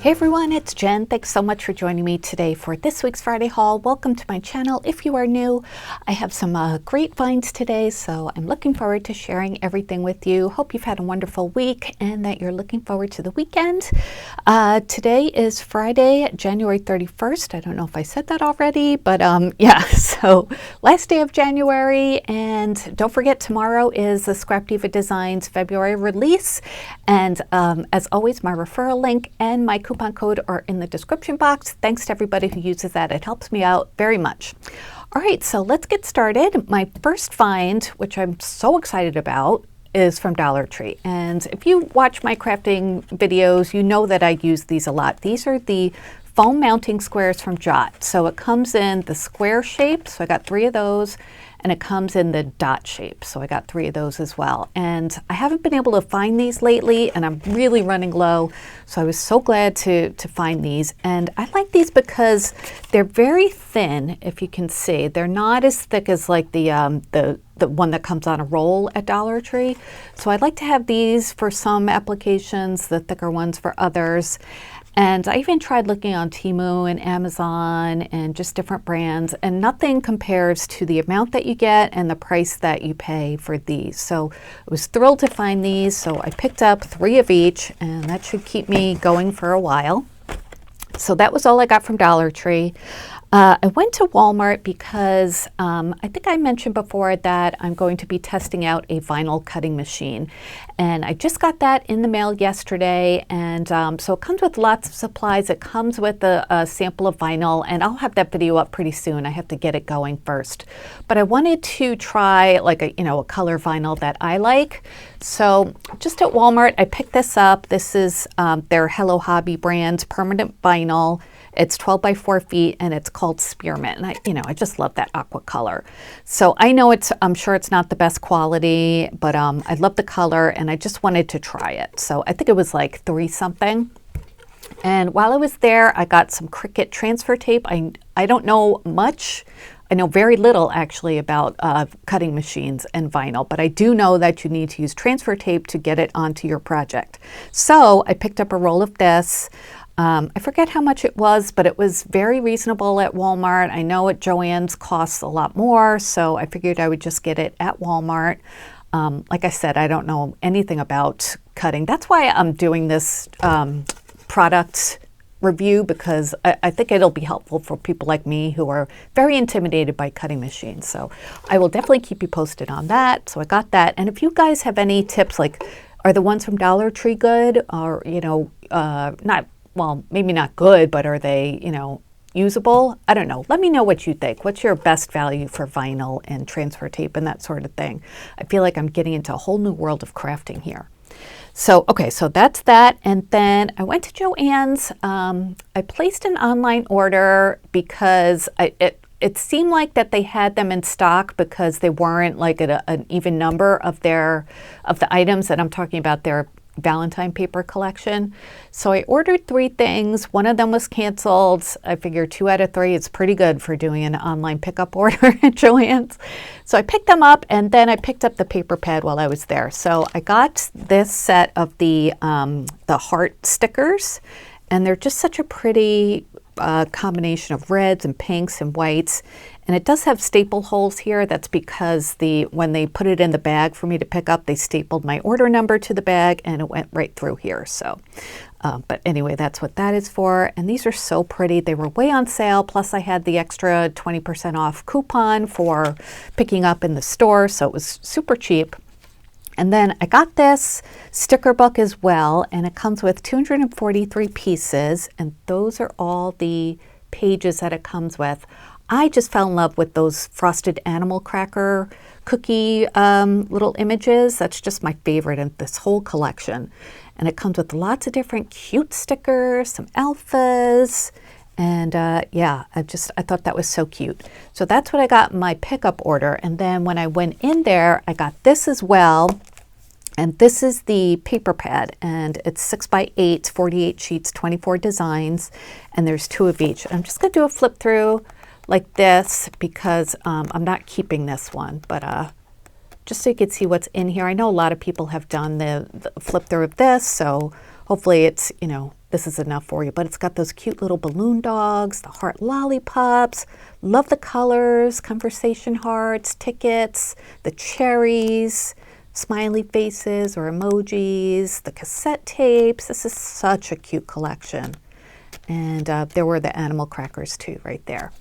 Hey everyone, it's Jen. Thanks so much for joining me today for this week's Friday haul. Welcome to my channel. If you are new, I have some great finds today, so I'm looking forward to sharing everything with you. Hope you've had a wonderful week and that you're looking forward to the weekend. Today is Friday, January 31st. I don't know if I said that already, but yeah, so last day of January, and don't forget tomorrow is the Scrap Diva Designs February release, and as always, my referral link and my coupon code are in the description box. Thanks to everybody who uses that. It helps me out very much. All right, so let's get started. My first find, which I'm so excited about, is from Dollar Tree. And if you watch my crafting videos, you know that I use these a lot. These are the foam mounting squares from Jot. So it comes in the square shape, so I got 3 of those, and it comes in the dot shape, so I got 3 of those as well. And I haven't been able to find these lately, and I'm really running low, so I was so glad to find these. And I like these because they're very thin, if you can see. They're not as thick as like the one that comes on a roll at Dollar Tree. So I'd like to have these for some applications, the thicker ones for others. And I even tried looking on Temu and Amazon and just different brands, and nothing compares to the amount that you get and the price that you pay for these. So I was thrilled to find these, so I picked up 3 of each, and that should keep me going for a while. So that was all I got from Dollar Tree. I went to Walmart because I think I mentioned before that I'm going to be testing out a vinyl cutting machine. And I just got that in the mail yesterday. And so it comes with lots of supplies. It comes with a sample of vinyl, and I'll have that video up pretty soon. I have to get it going first. But I wanted to try like a color vinyl that I like. So just at Walmart, I picked this up. This is their Hello Hobby brand permanent vinyl. It's 12 by 4 feet, and it's called Spearmint. And I just love that aqua color. So I know I'm sure it's not the best quality, but I love the color, and I just wanted to try it. So I think it was like $3 something. And while I was there, I got some Cricut transfer tape. I don't know much. I know very little actually about cutting machines and vinyl, but I do know that you need to use transfer tape to get it onto your project. So I picked up a roll of this. I forget how much it was, but it was very reasonable at Walmart. I know at Joann's costs a lot more, so I figured I would just get it at Walmart. Like I said, I don't know anything about cutting. That's why I'm doing this product review, because I think it'll be helpful for people like me who are very intimidated by cutting machines. So I will definitely keep you posted on that. So I got that. And if you guys have any tips, like are the ones from Dollar Tree good, or maybe not good, but are they, usable? I don't know. Let me know what you think. What's your best value for vinyl and transfer tape and that sort of thing? I feel like I'm getting into a whole new world of crafting here. So, okay, so that's that. And then I went to Joann's. I placed an online order because it seemed like that they had them in stock because they weren't like at an even number of the items that I'm talking about, their Valentine paper collection. So I ordered 3 things. One of them was canceled. I figured 2 out of 3 is pretty good for doing an online pickup order at Joann's. So I picked them up, and then I picked up the paper pad while I was there. So I got this set of the heart stickers, and they're just such a pretty combination of reds and pinks and whites. And it does have staple holes here. That's because when they put it in the bag for me to pick up, they stapled my order number to the bag, and it went right through here. So, but anyway, that's what that is for. And these are so pretty. They were way on sale. Plus I had the extra 20% off coupon for picking up in the store. So it was super cheap. And then I got this sticker book as well, and it comes with 243 pieces, and those are all the pages that it comes with. I just fell in love with those frosted animal cracker cookie little images. That's just my favorite in this whole collection. And it comes with lots of different cute stickers, some alphas, and yeah, I thought that was so cute. So that's what I got in my pickup order. And then when I went in there, I got this as well. And this is the paper pad, and it's 6 by 8, 48 sheets, 24 designs, and there's 2 of each. I'm just gonna do a flip through like this because I'm not keeping this one, but just so you can see what's in here. I know a lot of people have done the flip through of this, so hopefully it's, this is enough for you, but it's got those cute little balloon dogs, the heart lollipops. Love the colors, conversation hearts, tickets, the cherries, smiley faces or emojis, the cassette tapes. This is such a cute collection. And there were the animal crackers too right there.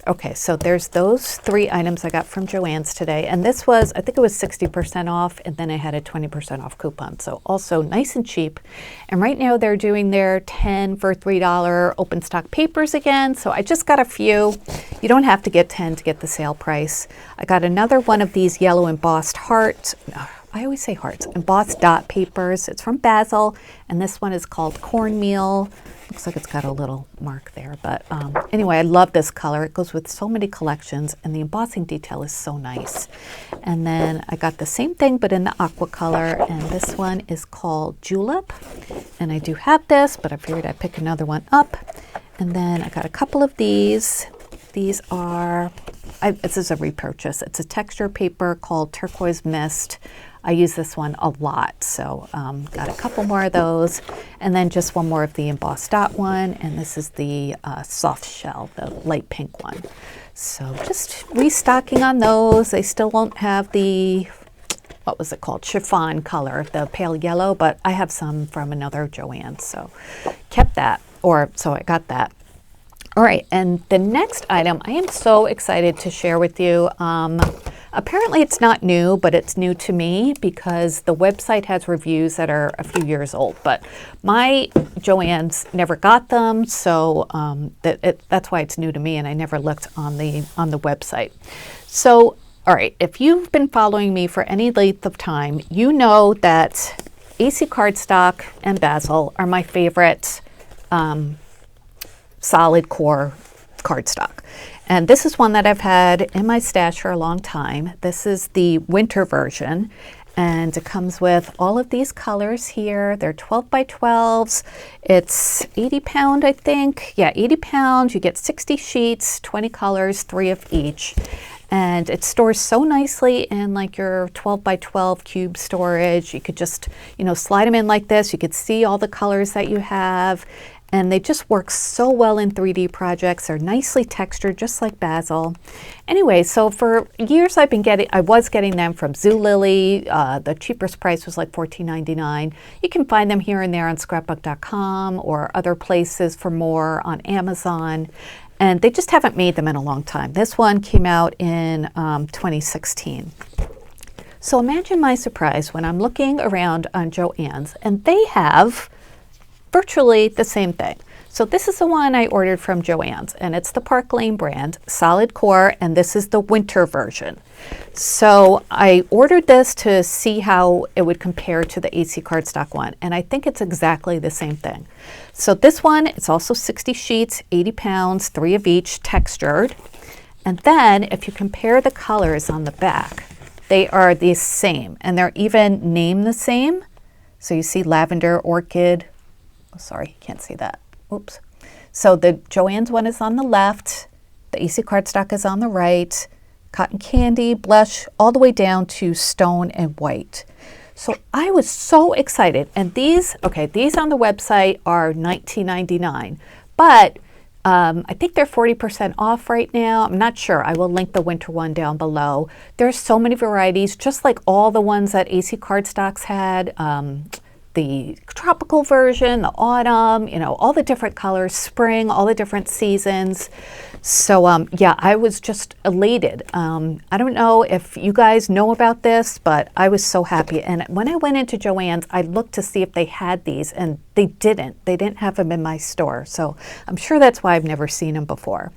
Okay, so there's those 3 items I got from Joann's today. And this was, I think it was 60% off, and then I had a 20% off coupon. So also nice and cheap. And right now they're doing their 10 for $3 open stock papers again. So I just got a few. You don't have to get 10 to get the sale price. I got another one of these yellow embossed hearts. I always say hearts, embossed dot papers. It's from Basil, and this one is called cornmeal. Looks like it's got a little mark there, but anyway, I love this color. It goes with so many collections, and the embossing detail is so nice. And then I got the same thing, but in the aqua color, and this one is called Julep. And I do have this, but I figured I'd pick another one up. And then I got a couple of these. These are, this is a repurchase. It's a texture paper called Turquoise Mist. I use this one a lot, so got a couple more of those. And then just one more of the embossed dot one, and this is the soft shell, the light pink one. So just restocking on those. They still won't have the, what was it called, chiffon color, the pale yellow, but I have some from another Joann, so kept that, so I got that. All right, and the next item I am so excited to share with you. Apparently it's not new, but it's new to me because the website has reviews that are a few years old. But my Joann's never got them, so that's why it's new to me, and I never looked on the website. So, all right, if you've been following me for any length of time, you know that AC Cardstock and Basil are my favorite solid core cardstock. And this is one that I've had in my stash for a long time. This is the winter version, and it comes with all of these colors here. They're 12 by 12s. It's 80 pound, I think. Yeah, 80 pounds. You get 60 sheets, 20 colors, 3 of each. And it stores so nicely in like your 12 by 12 cube storage. You could just, slide them in like this. You could see all the colors that you have. And they just work so well in 3D projects. They're nicely textured, just like Basil. Anyway, so for years I was getting them from Zulily. The cheapest price was like $14.99. You can find them here and there on scrapbook.com or other places for more on Amazon. And they just haven't made them in a long time. This one came out in 2016. So imagine my surprise when I'm looking around on Joann's, and they have virtually the same thing. So this is the one I ordered from Joann's, and it's the Park Lane brand, solid core, and this is the winter version. So I ordered this to see how it would compare to the AC Cardstock one, and I think it's exactly the same thing. So this one, it's also 60 sheets, 80 pounds, 3 of each, textured. And then if you compare the colors on the back, they are the same, and they're even named the same. So you see lavender, orchid. Oh, sorry, can't see that. Oops. So the Joann's one is on the left, the AC Cardstock is on the right, cotton candy, blush, all the way down to stone and white. So I was so excited. And these on the website are $19.99, but I think they're 40% off right now. I'm not sure. I will link the winter one down below. There's so many varieties, just like all the ones that AC Cardstocks had. The tropical version, the autumn, all the different colors, spring, all the different seasons. So yeah, I was just elated. I don't know if you guys know about this, but I was so happy. And when I went into Joann's, I looked to see if they had these, and they didn't. They didn't have them in my store. So I'm sure that's why I've never seen them before.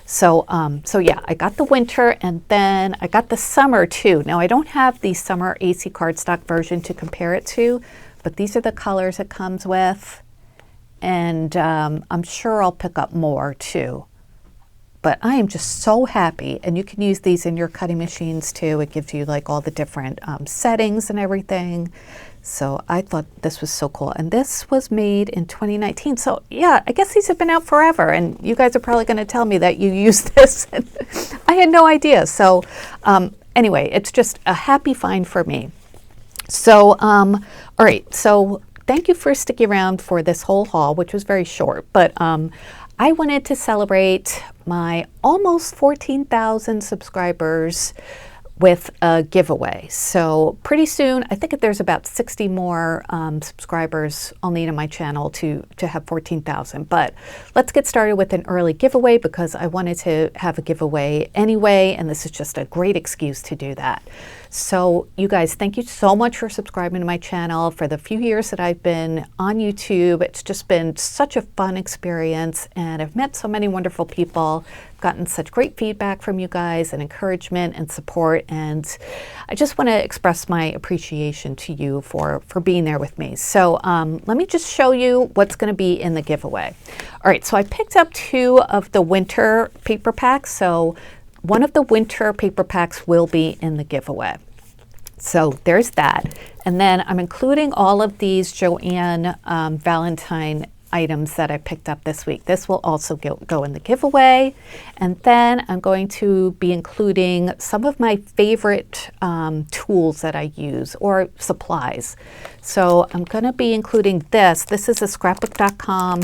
So, so yeah, I got the winter, and then I got the summer too. Now I don't have the summer AC Cardstock version to compare it to, but these are the colors it comes with, and I'm sure I'll pick up more too. But I am just so happy, and you can use these in your cutting machines too. It gives you like all the different settings and everything. So I thought this was so cool. And this was made in 2019. So yeah, I guess these have been out forever, and you guys are probably gonna tell me that you use this. And I had no idea. So anyway, it's just a happy find for me. So, all right, so thank you for sticking around for this whole haul, which was very short, but I wanted to celebrate my almost 14,000 subscribers with a giveaway. So pretty soon, I think there's about 60 more subscribers I'll need on my channel to have 14,000. But let's get started with an early giveaway because I wanted to have a giveaway anyway, and this is just a great excuse to do that. So you guys, thank you so much for subscribing to my channel. For the few years that I've been on YouTube, it's just been such a fun experience, and I've met so many wonderful people, gotten such great feedback from you guys and encouragement and support, and I just want to express my appreciation to you for being there with me. So let me just show you what's going to be in the giveaway. All right, so I picked up 2 of the winter paper packs. So one of the winter paper packs will be in the giveaway. So there's that. And then I'm including all of these Joann Valentine items that I picked up this week. This will also go in the giveaway. And then I'm going to be including some of my favorite tools that I use or supplies. So I'm going to be including this. This is a scrapbook.com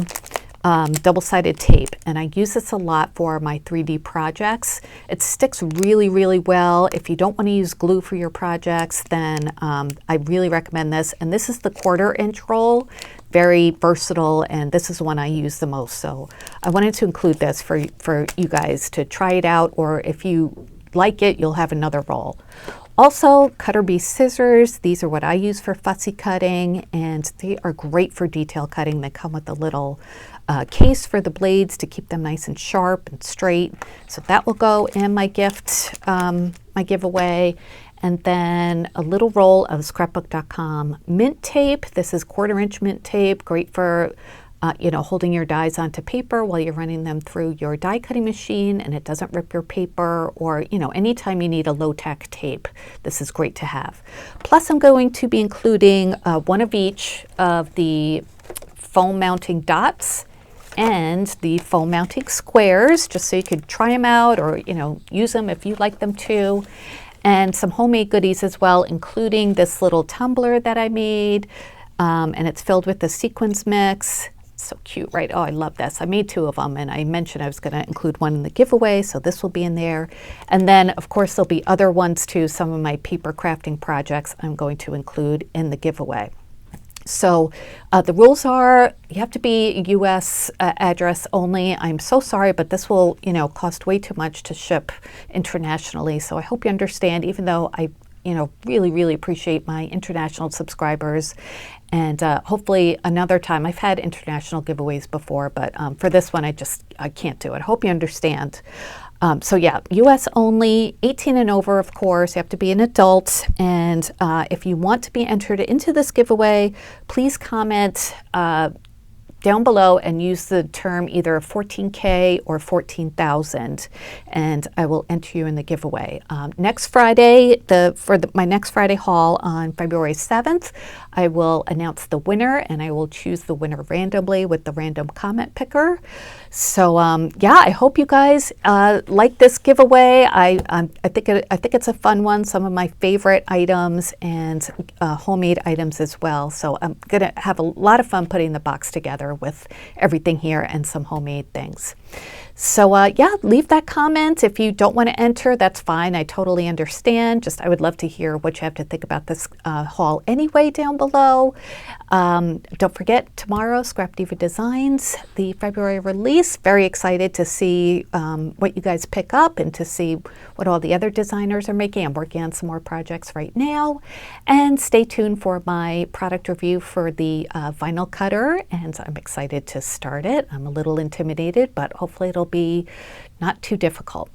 double-sided tape, and I use this a lot for my 3D projects. It sticks really, really well. If you don't want to use glue for your projects, then I really recommend this. And this is the 1/4-inch roll, very versatile, and this is the one I use the most. So I wanted to include this for you guys to try it out, or if you like it, you'll have another roll. Also, cutter bee scissors. These are what I use for fussy cutting, and they are great for detail cutting. They come with a little case for the blades to keep them nice and sharp and straight. So that will go in my gift, my giveaway. And then a little roll of scrapbook.com mint tape. This is 1/4-inch mint tape, great for holding your dies onto paper while you're running them through your die cutting machine, and it doesn't rip your paper, or anytime you need a low-tech tape, this is great to have. Plus, I'm going to be including one of each of the foam mounting dots and the foam mounting squares, just so you could try them out or use them if you like them too. And some homemade goodies as well, including this little tumbler that I made, and it's filled with the sequins mix. So cute, right? Oh, I love this. I made 2 of them, and I mentioned I was going to include one in the giveaway, so this will be in there. And then, of course, there'll be other ones too. Some of my paper crafting projects I'm going to include in the giveaway. So the rules are you have to be U.S. Address only. I'm so sorry, but this will, cost way too much to ship internationally. So I hope you understand, even though I, really, really appreciate my international subscribers. And hopefully another time, I've had international giveaways before, but for this one, I can't do it. I hope you understand. So yeah, U.S. only, 18 and over, of course. You have to be an adult. And if you want to be entered into this giveaway, please comment down below and use the term either 14K or 14,000, and I will enter you in the giveaway. Next Friday, my next Friday haul on February 7th, I will announce the winner, and I will choose the winner randomly with the random comment picker. So yeah, I hope you guys like this giveaway. I think it's a fun one. Some of my favorite items and homemade items as well. So I'm gonna have a lot of fun putting the box together with everything here and some homemade things. So yeah, leave that comment. If you don't want to enter, that's fine. I totally understand. Just I would love to hear what you have to think about this haul anyway down below. Don't forget, tomorrow, Scrap Diva Designs, the February release. Very excited to see what you guys pick up and to see what all the other designers are making. I'm working on some more projects right now. And stay tuned for my product review for the vinyl cutter, and I'm excited to start it. I'm a little intimidated, but hopefully it'll be not too difficult.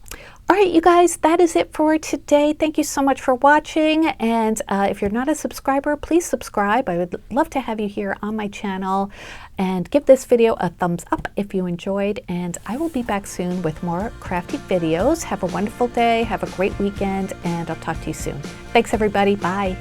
All right, you guys, that is it for today. Thank you so much for watching. And if you're not a subscriber, please subscribe. I would love to have you here on my channel. And give this video a thumbs up if you enjoyed. And I will be back soon with more crafty videos. Have a wonderful day. Have a great weekend. And I'll talk to you soon. Thanks, everybody. Bye.